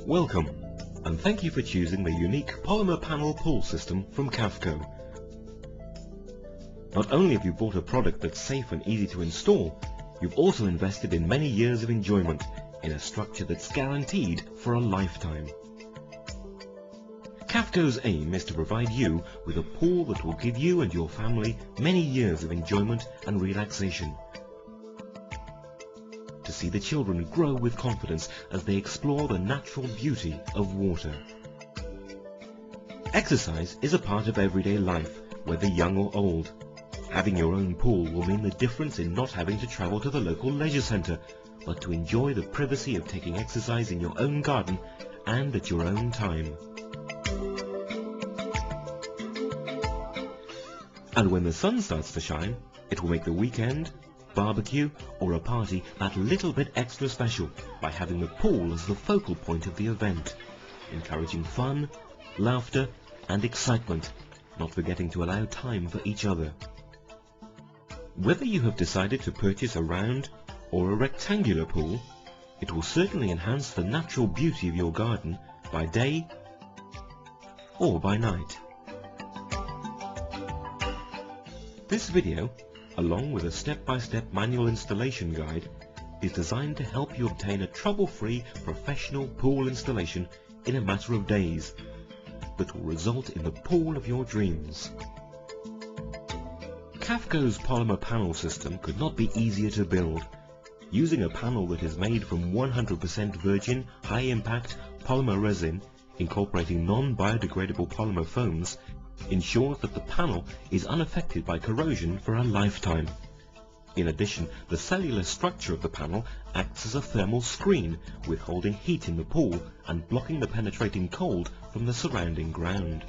Welcome, and thank you for choosing the unique polymer panel pool system from Kafko. Not only have you bought a product that's safe and easy to install, you've also invested in many years of enjoyment in a structure that's guaranteed for a lifetime. Kafko's aim is to provide you with a pool that will give you and your family many years of enjoyment and relaxation. To see the children grow with confidence as they explore the natural beauty of water. Exercise is a part of everyday life, whether young or old. Having your own pool will mean the difference in not having to travel to the local leisure centre, but to enjoy the privacy of taking exercise in your own garden and at your own time. And when the sun starts to shine, it will make the weekend, barbecue or a party that little bit extra special by having the pool as the focal point of the event, encouraging fun, laughter and excitement, not forgetting to allow time for each other. Whether you have decided to purchase a round or a rectangular pool, it will certainly enhance the natural beauty of your garden by day or by night. This video, along with a step-by-step manual installation guide, is designed to help you obtain a trouble-free professional pool installation in a matter of days that will result in the pool of your dreams. Kafko's polymer panel system could not be easier to build. Using a panel that is made from 100% virgin, high-impact polymer resin, incorporating non-biodegradable polymer foams, ensures that the panel is unaffected by corrosion for a lifetime. In addition, the cellular structure of the panel acts as a thermal screen, withholding heat in the pool and blocking the penetrating cold from the surrounding ground.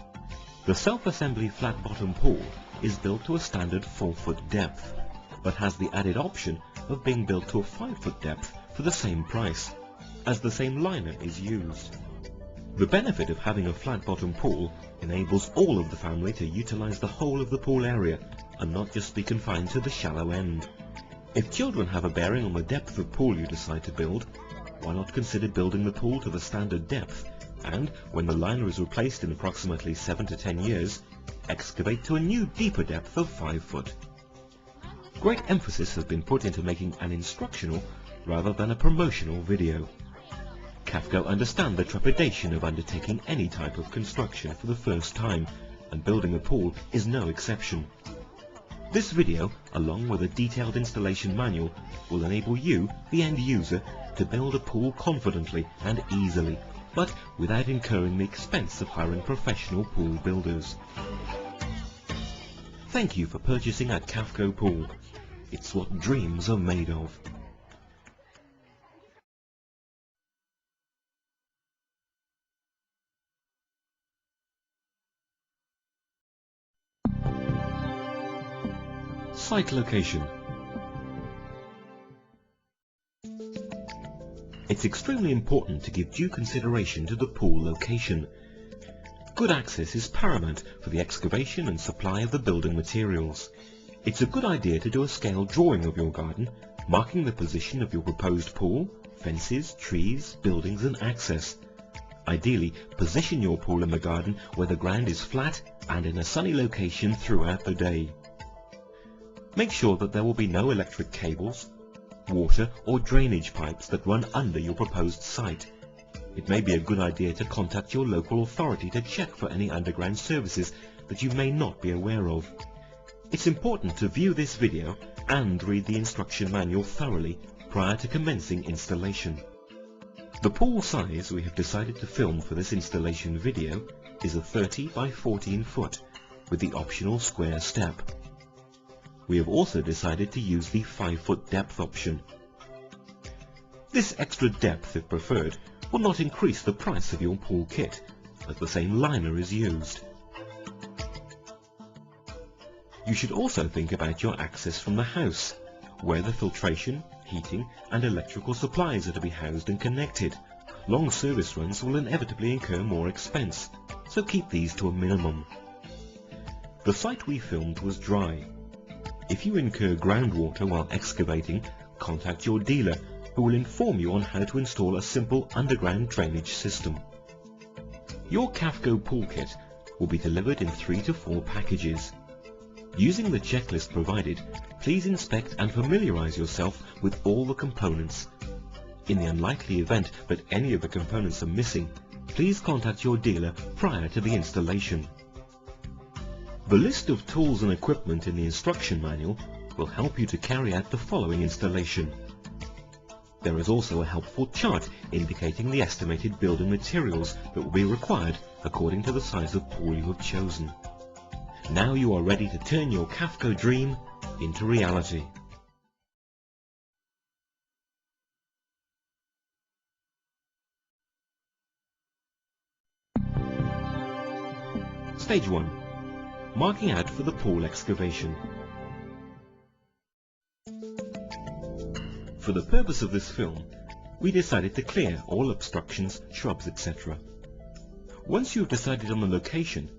The self-assembly flat-bottom pool is built to a standard 4-foot depth, but has the added option of being built to a 5-foot depth for the same price, as the same liner is used. The benefit of having a flat-bottom pool enables all of the family to utilize the whole of the pool area and not just be confined to the shallow end. If children have a bearing on the depth of pool you decide to build, why not consider building the pool to the standard depth and, when the liner is replaced in approximately 7 to 10 years, excavate to a new deeper depth of 5 foot. Great emphasis has been put into making an instructional rather than a promotional video. Kafko understand the trepidation of undertaking any type of construction for the first time, and building a pool is no exception. This video, along with a detailed installation manual, will enable you, the end user, to build a pool confidently and easily, but without incurring the expense of hiring professional pool builders. Thank you for purchasing at Kafko Pool. It's what dreams are made of. Site location. It's extremely important to give due consideration to the pool location. Good access is paramount for the excavation and supply of the building materials. It's a good idea to do a scale drawing of your garden, marking the position of your proposed pool, fences, trees, buildings and access. Ideally, position your pool in the garden where the ground is flat and in a sunny location throughout the day. Make sure that there will be no electric cables, water or drainage pipes that run under your proposed site. It may be a good idea to contact your local authority to check for any underground services that you may not be aware of. It's important to view this video and read the instruction manual thoroughly prior to commencing installation. The pool size we have decided to film for this installation video is a 30 by 14 foot with the optional square step. We have also decided to use the 5-foot depth option. This extra depth, if preferred, will not increase the price of your pool kit, as the same liner is used. You should also think about your access from the house, where the filtration, heating and electrical supplies are to be housed and connected. Long service runs will inevitably incur more expense, so keep these to a minimum. The site we filmed was dry. If you incur groundwater while excavating, contact your dealer, who will inform you on how to install a simple underground drainage system. Your Kafko pool kit will be delivered in 3 to 4 packages. Using the checklist provided, please inspect and familiarize yourself with all the components. In the unlikely event that any of the components are missing, please contact your dealer prior to the installation. The list of tools and equipment in the instruction manual will help you to carry out the following installation. There is also a helpful chart indicating the estimated building materials that will be required according to the size of pool you have chosen. Now you are ready to turn your Kafko dream into reality. Stage 1. Marking out for the pool excavation. For the purpose of this film, we decided to clear all obstructions, shrubs, etc. Once you've decided on the location,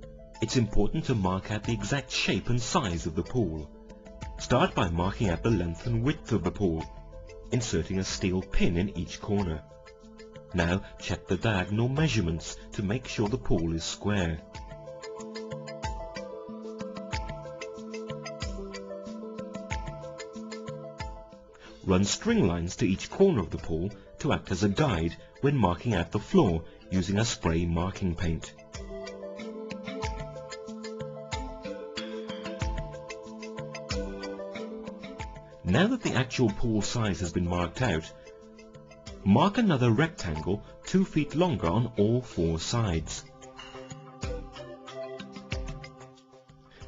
it's important to mark out the exact shape and size of the pool. Start by marking out the length and width of the pool, inserting a steel pin in each corner. Now check the diagonal measurements to make sure the pool is square. Run string lines to each corner of the pool to act as a guide when marking out the floor using a spray marking paint. Now that the actual pool size has been marked out, mark another rectangle 2 feet longer on all 4 sides.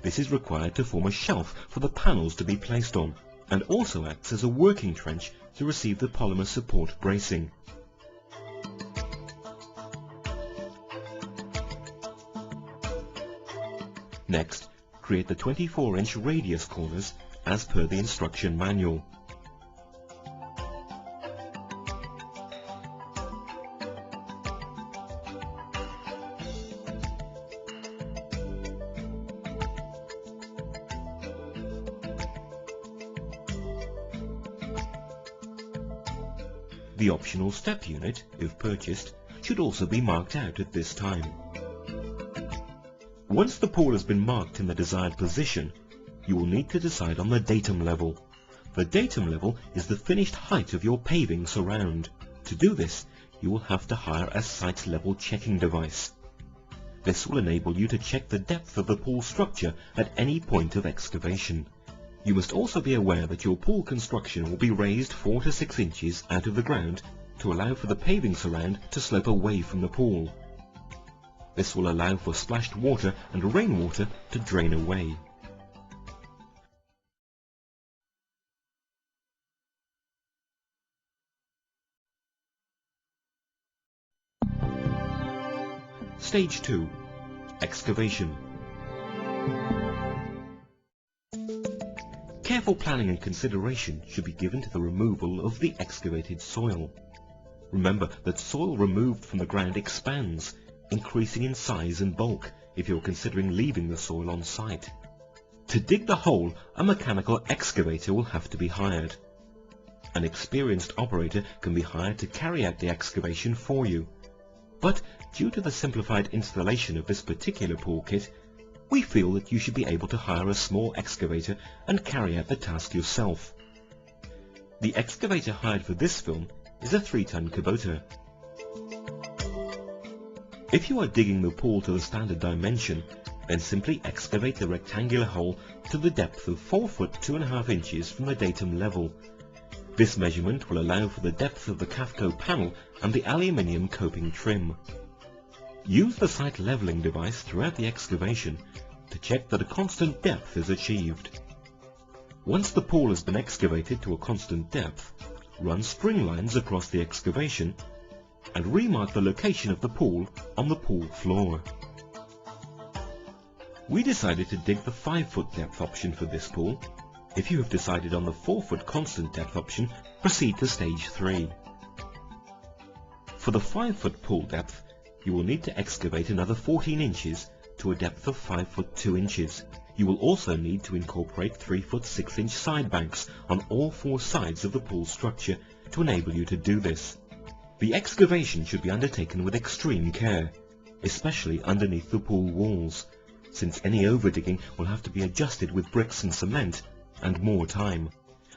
This is required to form a shelf for the panels to be placed on, and also acts as a working trench to receive the polymer support bracing. Next, create the 24-inch radius corners as per the instruction manual. The optional step unit, if purchased, should also be marked out at this time. Once the pool has been marked in the desired position, you will need to decide on the datum level. The datum level is the finished height of your paving surround. To do this, you will have to hire a site level checking device. This will enable you to check the depth of the pool structure at any point of excavation. You must also be aware that your pool construction will be raised 4 to 6 inches out of the ground to allow for the paving surround to slope away from the pool. This will allow for splashed water and rainwater to drain away. Stage 2. Excavation. Careful planning and consideration should be given to the removal of the excavated soil. Remember that soil removed from the ground expands, increasing in size and bulk if you're considering leaving the soil on site. To dig the hole, a mechanical excavator will have to be hired. An experienced operator can be hired to carry out the excavation for you. But due to the simplified installation of this particular pool kit, we feel that you should be able to hire a small excavator and carry out the task yourself. The excavator hired for this film is a 3-ton Kubota. If you are digging the pool to the standard dimension, then simply excavate the rectangular hole to the depth of 4 foot 2.5 inches from the datum level. This measurement will allow for the depth of the Kafko panel and the aluminium coping trim. Use the site leveling device throughout the excavation to check that a constant depth is achieved. Once the pool has been excavated to a constant depth, run string lines across the excavation and remark the location of the pool on the pool floor. We decided to dig the 5-foot depth option for this pool. If you have decided on the 4-foot constant depth option, proceed to stage 3. For the 5-foot pool depth, you will need to excavate another 14 inches to a depth of 5 foot 2 inches, You will also need to incorporate 3-foot 6-inch side banks on all 4 sides of the pool structure to enable you to do this. The excavation should be undertaken with extreme care, especially underneath the pool walls, since any overdigging will have to be adjusted with bricks and cement, and more time.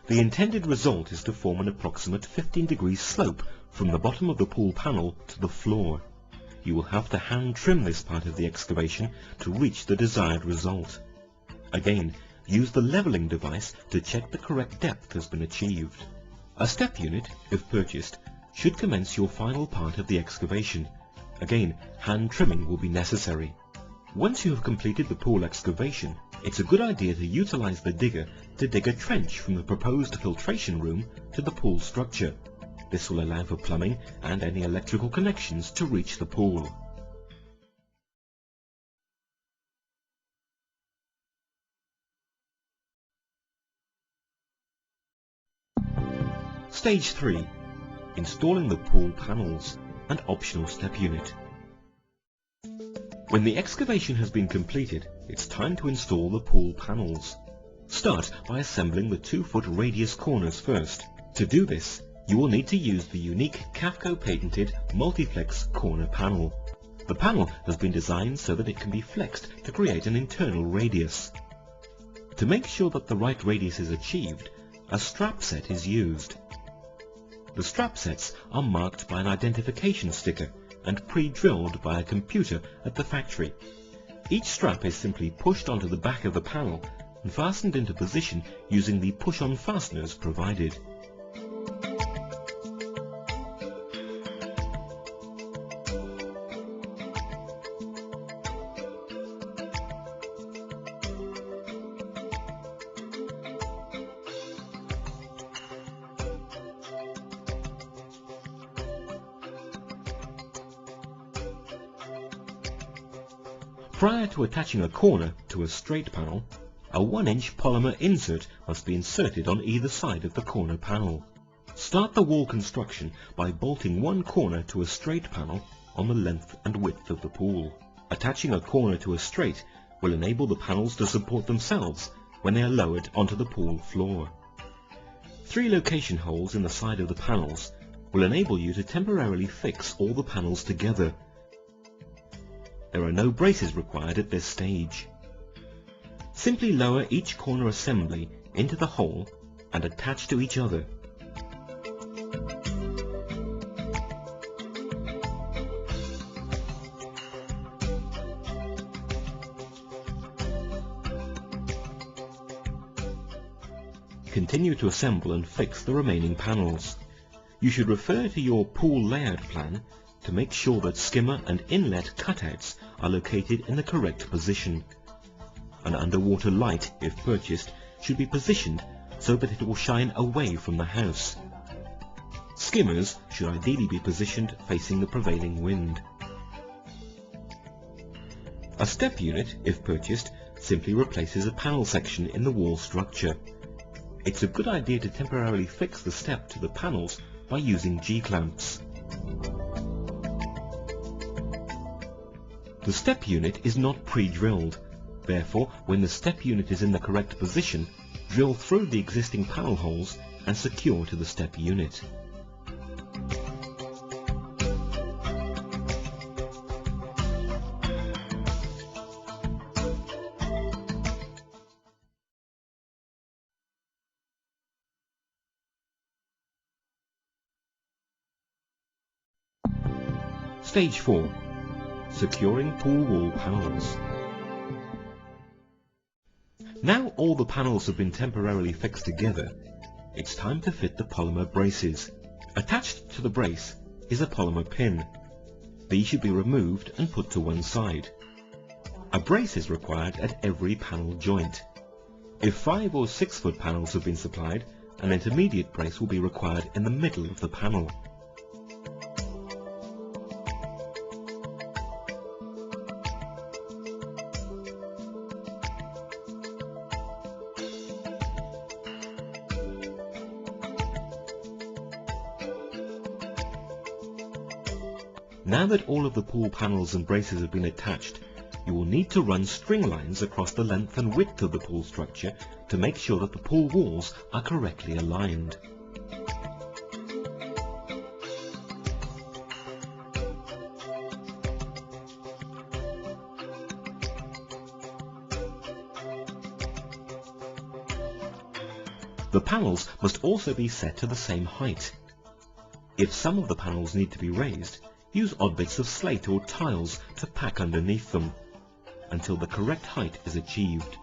The intended result is to form an approximate 15-degree slope from the bottom of the pool panel to the floor. You will have to hand trim this part of the excavation to reach the desired result. Again, use the leveling device to check the correct depth has been achieved. A step unit, if purchased, should commence your final part of the excavation. Again, hand trimming will be necessary. Once you have completed the pool excavation, it's a good idea to utilize the digger to dig a trench from the proposed filtration room to the pool structure. This will allow for plumbing and any electrical connections to reach the pool. Stage 3. Installing the pool panels and optional step unit. When the excavation has been completed, it's time to install the pool panels. Start by assembling the 2-foot radius corners first. To do this, you will need to use the unique Kafko patented multi-flex corner panel. The panel has been designed so that it can be flexed to create an internal radius. To make sure that the right radius is achieved, a strap set is used. The strap sets are marked by an identification sticker and pre-drilled by a computer at the factory. Each strap is simply pushed onto the back of the panel and fastened into position using the push-on fasteners provided. Prior to attaching a corner to a straight panel, a 1-inch polymer insert must be inserted on either side of the corner panel. Start the wall construction by bolting one corner to a straight panel on the length and width of the pool. Attaching a corner to a straight will enable the panels to support themselves when they are lowered onto the pool floor. 3 location holes in the side of the panels will enable you to temporarily fix all the panels together. There are no braces required at this stage. Simply lower each corner assembly into the hole and attach to each other. Continue to assemble and fix the remaining panels. You should refer to your pool layout plan to make sure that skimmer and inlet cutouts are located in the correct position. An underwater light, if purchased, should be positioned so that it will shine away from the house. Skimmers should ideally be positioned facing the prevailing wind. A step unit, if purchased, simply replaces a panel section in the wall structure. It's a good idea to temporarily fix the step to the panels by using G-clamps. The step unit is not pre-drilled. Therefore, when the step unit is in the correct position, drill through the existing panel holes and secure to the step unit. Stage 4. Securing pool wall panels. Now all the panels have been temporarily fixed together, it's time to fit the polymer braces. Attached to the brace is a polymer pin. These should be removed and put to one side. A brace is required at every panel joint. If 5 or 6 foot panels have been supplied, an intermediate brace will be required in the middle of the panel. Now that all of the pool panels and braces have been attached, you will need to run string lines across the length and width of the pool structure to make sure that the pool walls are correctly aligned. The panels must also be set to the same height. If some of the panels need to be raised, use odd bits of slate or tiles to pack underneath them until the correct height is achieved.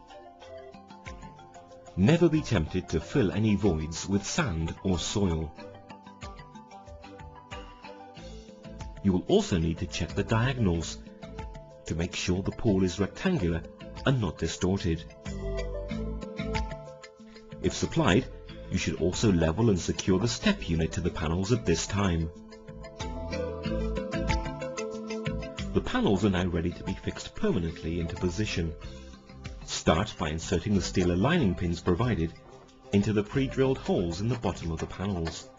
Never be tempted to fill any voids with sand or soil. You will also need to check the diagonals to make sure the pool is rectangular and not distorted. If supplied, you should also level and secure the step unit to the panels at this time. The panels are now ready to be fixed permanently into position. Start by inserting the steel aligning pins provided into the pre-drilled holes in the bottom of the panels.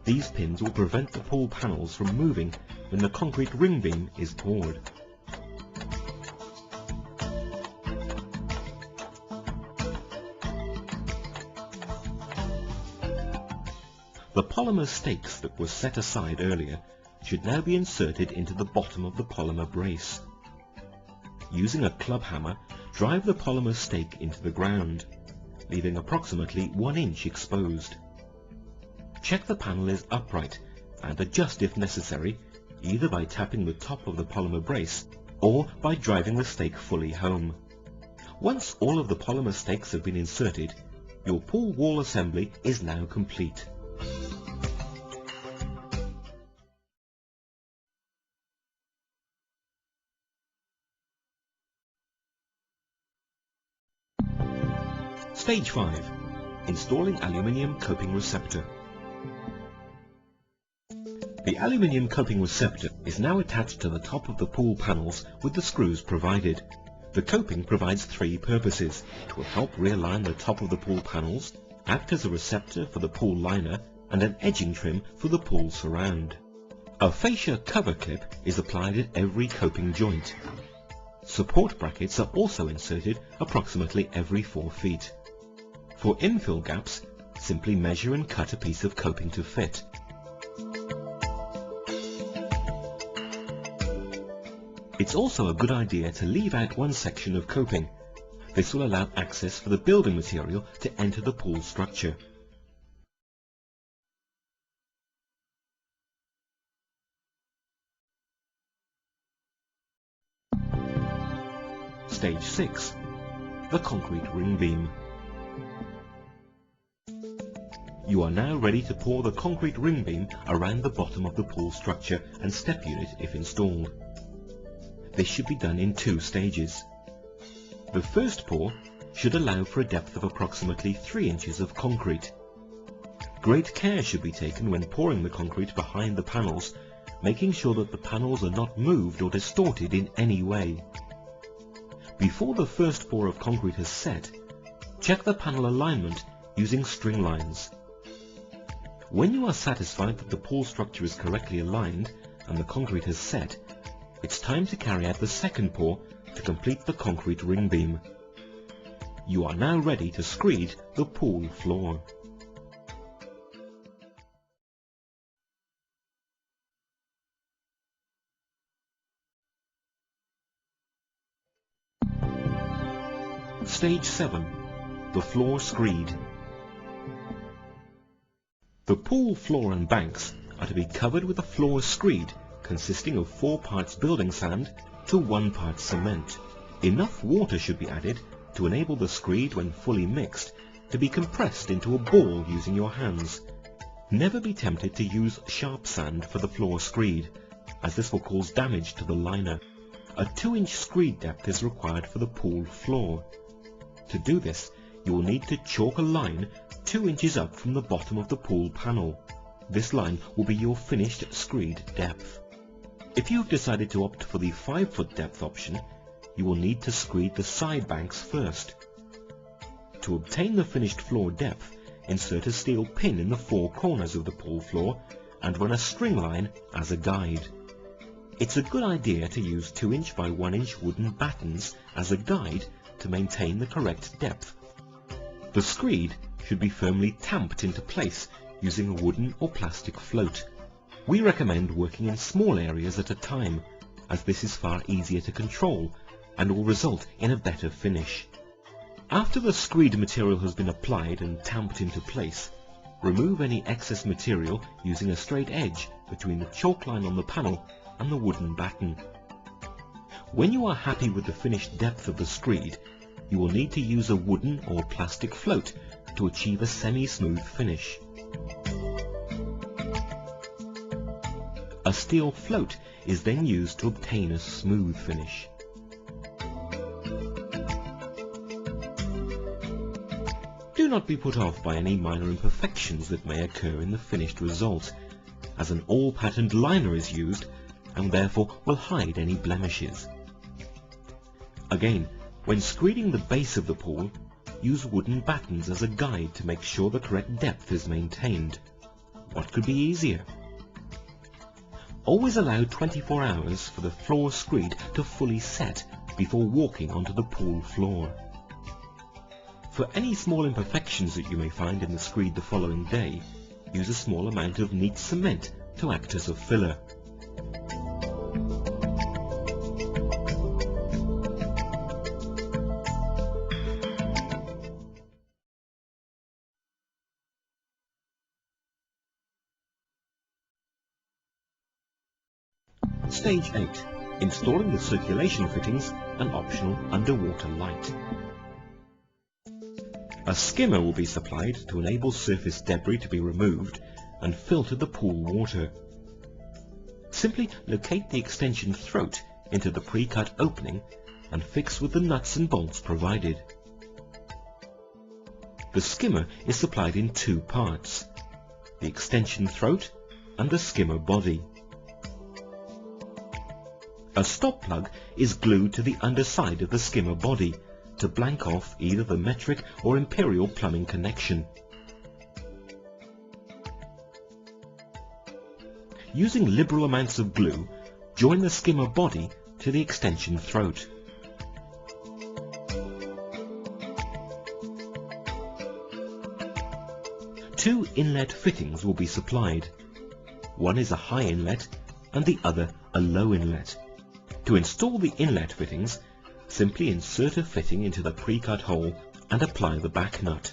These pins will prevent the pool panels from moving when the concrete ring beam is poured. The polymer stakes that were set aside earlier should now be inserted into the bottom of the polymer brace. Using a club hammer, drive the polymer stake into the ground, leaving approximately 1 inch exposed. Check the panel is upright and adjust if necessary, either by tapping the top of the polymer brace or by driving the stake fully home. Once all of the polymer stakes have been inserted, your pool wall assembly is now complete. Stage 5. Installing aluminium coping receptor. The aluminium coping receptor is now attached to the top of the pool panels with the screws provided. The coping provides 3 purposes. It will help realign the top of the pool panels, act as a receptor for the pool liner, and an edging trim for the pool surround. A fascia cover clip is applied at every coping joint. Support brackets are also inserted approximately every 4 feet. For infill gaps, simply measure and cut a piece of coping to fit. It's also a good idea to leave out one section of coping. This will allow access for the building material to enter the pool structure. Stage 6. The concrete ring beam. You are now ready to pour the concrete ring beam around the bottom of the pool structure and step unit if installed. This should be done in 2 stages. The first pour should allow for a depth of approximately 3 inches of concrete. Great care should be taken when pouring the concrete behind the panels, making sure that the panels are not moved or distorted in any way. Before the first pour of concrete is set, check the panel alignment using string lines. When you are satisfied that the pool structure is correctly aligned and the concrete is set, it's time to carry out the second pour to complete the concrete ring beam. You are now ready to screed the pool floor. Stage 7. The floor screed. The pool floor and banks are to be covered with a floor screed consisting of 4 parts building sand to 1 part cement. Enough water should be added to enable the screed, when fully mixed, to be compressed into a ball using your hands. Never be tempted to use sharp sand for the floor screed, as this will cause damage to the liner. A 2-inch screed depth is required for the pool floor. To do this, you will need to chalk a line 2 inches up from the bottom of the pool panel. This line will be your finished screed depth. If you have decided to opt for the 5-foot depth option, you will need to screed the side banks first. To obtain the finished floor depth, insert a steel pin in the 4 corners of the pool floor and run a string line as a guide. It's a good idea to use 2" by 1" wooden battens as a guide to maintain the correct depth. The screed should be firmly tamped into place using a wooden or plastic float. We recommend working in small areas at a time, as this is far easier to control and will result in a better finish. After the screed material has been applied and tamped into place, remove any excess material using a straight edge between the chalk line on the panel and the wooden batten. When you are happy with the finished depth of the screed, you will need to use a wooden or plastic float to achieve a semi-smooth finish. A steel float is then used to obtain a smooth finish. Do not be put off by any minor imperfections that may occur in the finished result, as an all-patterned liner is used and therefore will hide any blemishes. Again, when screeding the base of the pool, use wooden battens as a guide to make sure the correct depth is maintained. What could be easier? Always allow 24 hours for the floor screed to fully set before walking onto the pool floor. For any small imperfections that you may find in the screed the following day, use a small amount of neat cement to act as a filler. Stage 8. Installing the circulation fittings and optional underwater light. A skimmer will be supplied to enable surface debris to be removed and filter the pool water. Simply locate the extension throat into the pre-cut opening and fix with the nuts and bolts provided. The skimmer is supplied in two parts, the extension throat and the skimmer body. A stop plug is glued to the underside of the skimmer body to blank off either the metric or imperial plumbing connection. Using liberal amounts of glue, join the skimmer body to the extension throat. Two inlet fittings will be supplied. One is a high inlet and the other a low inlet. To install the inlet fittings, simply insert a fitting into the pre-cut hole and apply the back nut.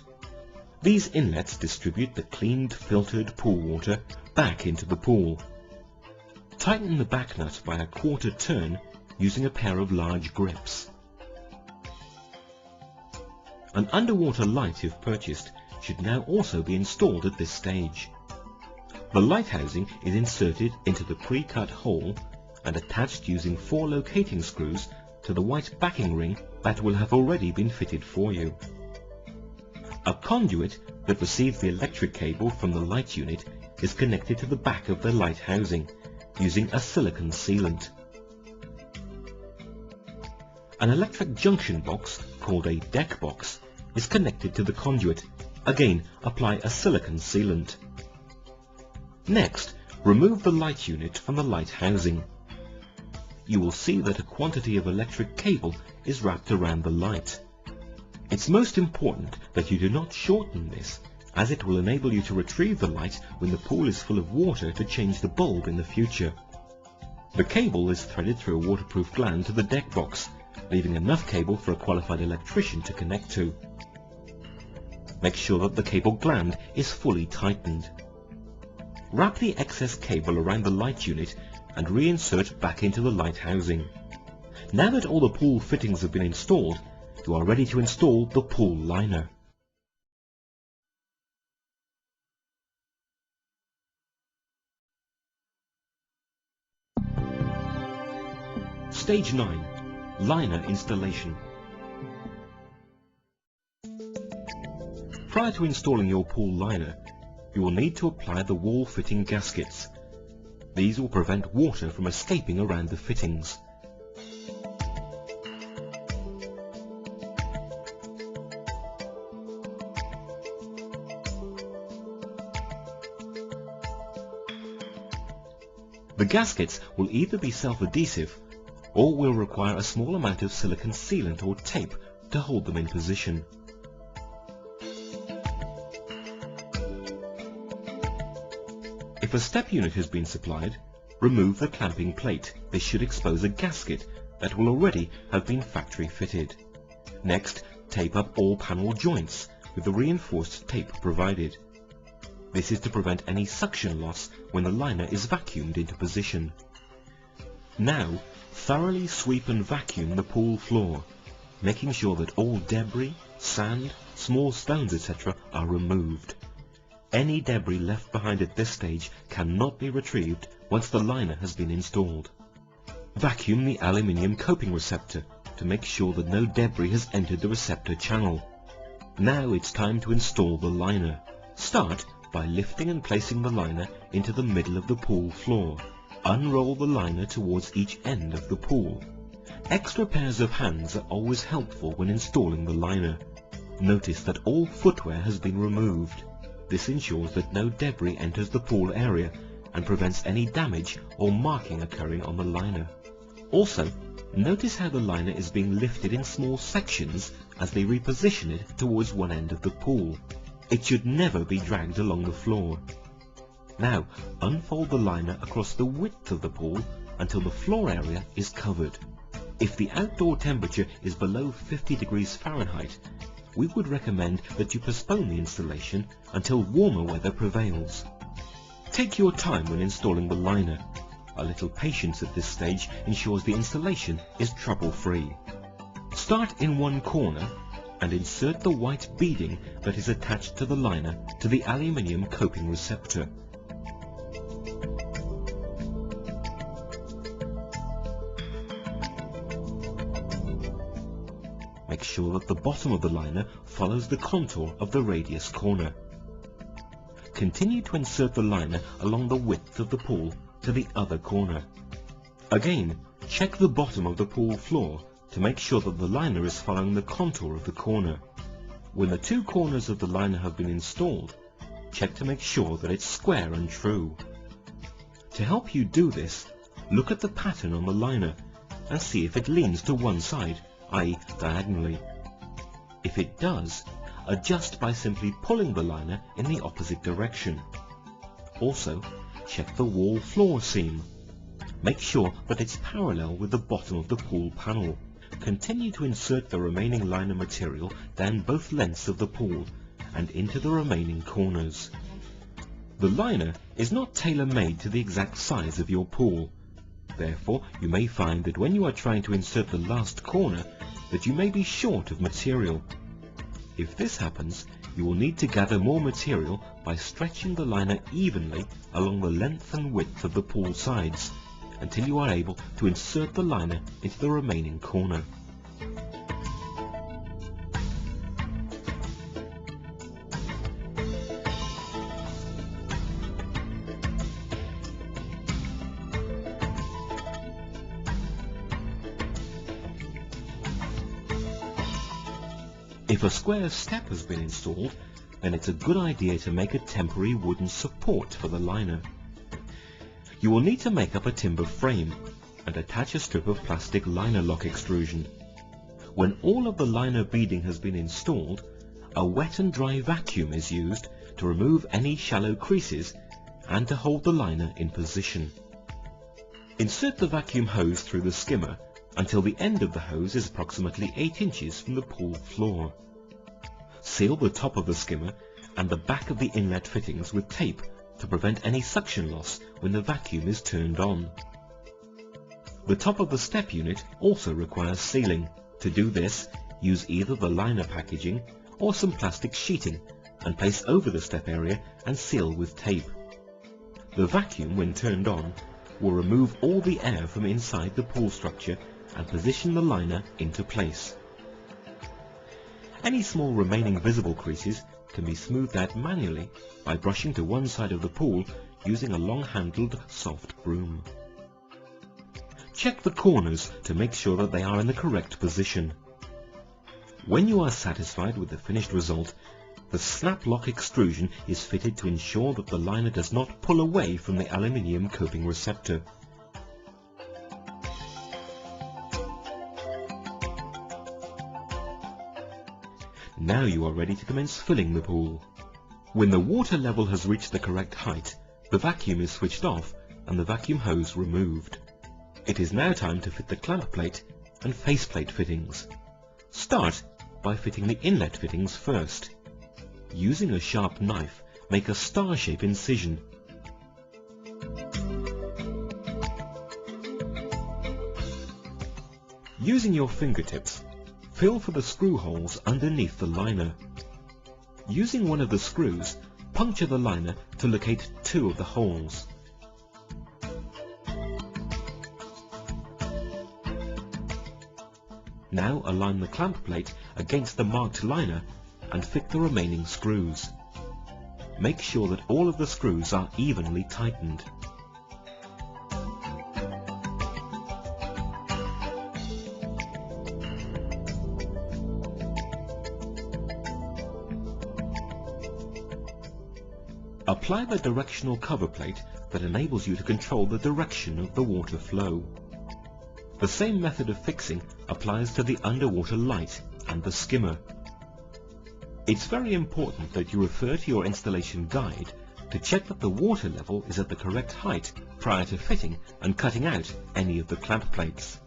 These inlets distribute the cleaned, filtered pool water back into the pool. Tighten the back nut by a quarter turn using a pair of large grips. An underwater light, if purchased, should now also be installed at this stage. The light housing is inserted into the pre-cut hole and attached using 4 locating screws to the white backing ring that will have already been fitted for you. A conduit that receives the electric cable from the light unit is connected to the back of the light housing using a silicon sealant. An electric junction box, called a deck box, is connected to the conduit. Again, apply a silicon sealant. Next, remove the light unit from the light housing. You will see that a quantity of electric cable is wrapped around the light. It's most important that you do not shorten this, as it will enable you to retrieve the light when the pool is full of water to change the bulb in the future. The cable is threaded through a waterproof gland to the deck box, leaving enough cable for a qualified electrician to connect to. Make sure that the cable gland is fully tightened. Wrap the excess cable around the light unit and reinsert back into the light housing. Now that all the pool fittings have been installed, you are ready to install the pool liner. Stage 9. Liner installation. Prior to installing your pool liner, you will need to apply the wall fitting gaskets. These will prevent water from escaping around the fittings. The gaskets will either be self-adhesive or will require a small amount of silicone sealant or tape to hold them in position. If a step unit has been supplied, remove the clamping plate. This should expose a gasket that will already have been factory fitted. Next, tape up all panel joints with the reinforced tape provided. This is to prevent any suction loss when the liner is vacuumed into position. Now, thoroughly sweep and vacuum the pool floor, making sure that all debris, sand, small stones, etc. are removed. Any debris left behind at this stage cannot be retrieved once the liner has been installed. Vacuum the aluminium coping receptor to make sure that no debris has entered the receptor channel. Now it's time to install the liner. Start by lifting and placing the liner into the middle of the pool floor. Unroll the liner towards each end of the pool. Extra pairs of hands are always helpful when installing the liner. Notice that all footwear has been removed. This ensures that no debris enters the pool area and prevents any damage or marking occurring on the liner. Also, notice how the liner is being lifted in small sections as they reposition it towards one end of the pool. It should never be dragged along the floor. Now, unfold the liner across the width of the pool until the floor area is covered. If the outdoor temperature is below 50 degrees Fahrenheit, we would recommend that you postpone the installation until warmer weather prevails. Take your time when installing the liner. A little patience at this stage ensures the installation is trouble-free. Start in one corner and insert the white beading that is attached to the liner to the aluminium coping receptor. Make sure that the bottom of the liner follows the contour of the radius corner. Continue to insert the liner along the width of the pool to the other corner. Again, check the bottom of the pool floor to make sure that the liner is following the contour of the corner. When the two corners of the liner have been installed, check to make sure that it's square and true. To help you do this, look at the pattern on the liner and see if it leans to one side, i.e. diagonally. If it does, adjust by simply pulling the liner in the opposite direction. Also, check the wall floor seam. Make sure that it's parallel with the bottom of the pool panel. Continue to insert the remaining liner material down both lengths of the pool and into the remaining corners. The liner is not tailor-made to the exact size of your pool. Therefore, you may find that when you are trying to insert the last corner, that you may be short of material. If this happens, you will need to gather more material by stretching the liner evenly along the length and width of the pool sides, until you are able to insert the liner into the remaining corner. If a square step has been installed, then it's a good idea to make a temporary wooden support for the liner. You will need to make up a timber frame and attach a strip of plastic liner lock extrusion. When all of the liner beading has been installed, a wet and dry vacuum is used to remove any shallow creases and to hold the liner in position. Insert the vacuum hose through the skimmer until the end of the hose is approximately 8 inches from the pool floor. Seal the top of the skimmer and the back of the inlet fittings with tape to prevent any suction loss when the vacuum is turned on. The top of the step unit also requires sealing. To do this, use either the liner packaging or some plastic sheeting and place over the step area and seal with tape. The vacuum, when turned on, will remove all the air from inside the pool structure and position the liner into place. Any small remaining visible creases can be smoothed out manually by brushing to one side of the pool using a long-handled soft broom. Check the corners to make sure that they are in the correct position. When you are satisfied with the finished result, The snap lock extrusion is fitted to ensure that the liner does not pull away from the aluminium coping receptor. Now you are ready to commence filling the pool. When the water level has reached the correct height, the vacuum is switched off and the vacuum hose removed. It is now time to fit the clamp plate and faceplate fittings. Start by fitting the inlet fittings first. Using a sharp knife, make a star-shape incision. Using your fingertips, fill for the screw holes underneath the liner. Using one of the screws, puncture the liner to locate two of the holes. Now align the clamp plate against the marked liner and fit the remaining screws. Make sure that all of the screws are evenly tightened. Apply the directional cover plate that enables you to control the direction of the water flow. The same method of fixing applies to the underwater light and the skimmer. It's very important that you refer to your installation guide to check that the water level is at the correct height prior to fitting and cutting out any of the clamp plates.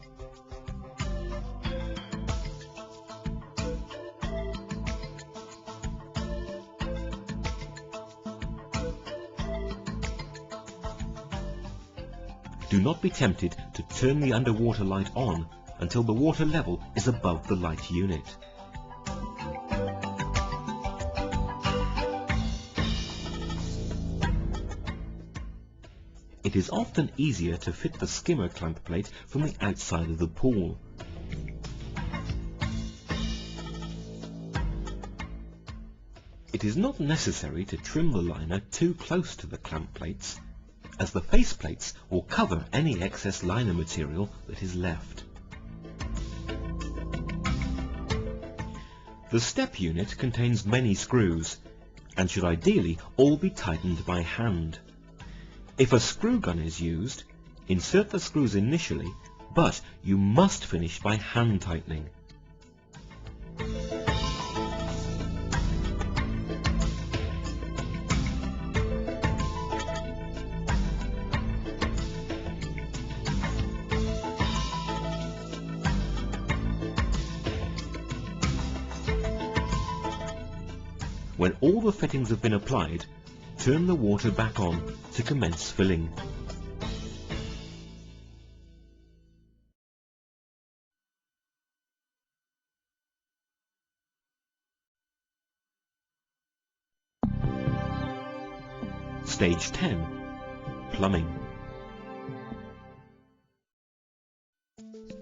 Do not be tempted to turn the underwater light on until the water level is above the light unit. It is often easier to fit the skimmer clamp plate from the outside of the pool. It is not necessary to trim the liner too close to the clamp plates, as the face plates will cover any excess liner material that is left. The step unit contains many screws and should ideally all be tightened by hand. If a screw gun is used, insert the screws initially, but you must finish by hand tightening. When all the fittings have been applied, turn the water back on to commence filling. Stage 10. Plumbing.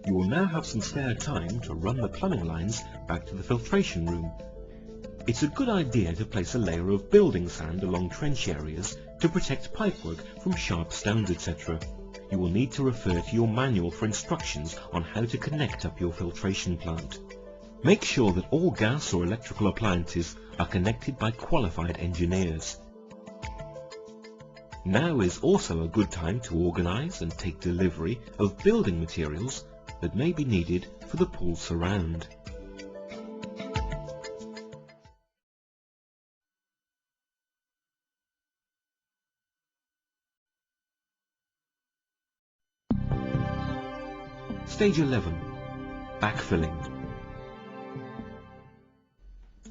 You will now have some spare time to run the plumbing lines back to the filtration room. It's a good idea to place a layer of building sand along trench areas to protect pipework from sharp stones, etc. You will need to refer to your manual for instructions on how to connect up your filtration plant. Make sure that all gas or electrical appliances are connected by qualified engineers. Now is also a good time to organize and take delivery of building materials that may be needed for the pool surround. Stage 11. Backfilling.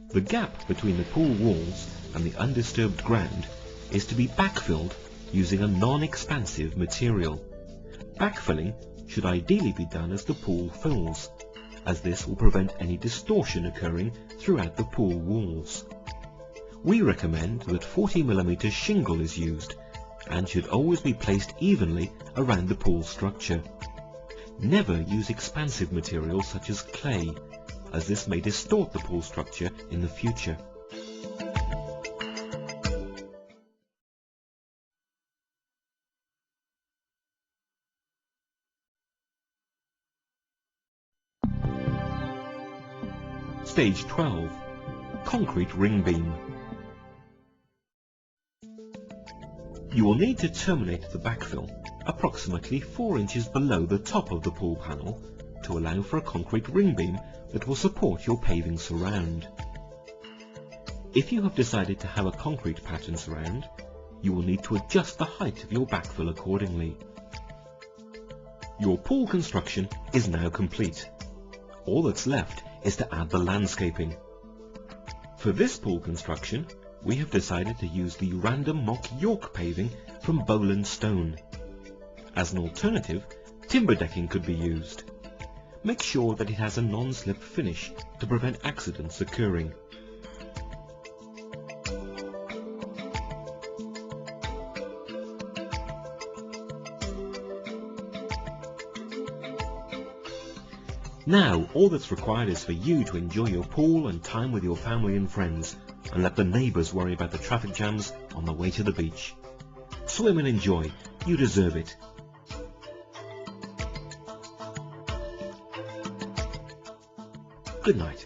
The gap between the pool walls and the undisturbed ground is to be backfilled using a non-expansive material. Backfilling should ideally be done as the pool fills, as this will prevent any distortion occurring throughout the pool walls. We recommend that 40mm shingle is used and should always be placed evenly around the pool structure. Never use expansive materials such as clay, as this may distort the pool structure in the future. Stage 12. concrete ring beam. You will need to terminate the backfill approximately 4 inches below the top of the pool panel to allow for a concrete ring beam that will support your paving surround. If you have decided to have a concrete pattern surround, you will need to adjust the height of your backfill accordingly. Your pool construction is now complete. All that's left is to add the landscaping. For this pool construction, we have decided to use the random mock York paving from Bowland Stone. As an alternative, timber decking could be used. Make sure that it has a non-slip finish to prevent accidents occurring. Now, all that's required is for you to enjoy your pool and time with your family and friends, and let the neighbours worry about the traffic jams on the way to the beach. Swim and enjoy. You deserve it. Good night.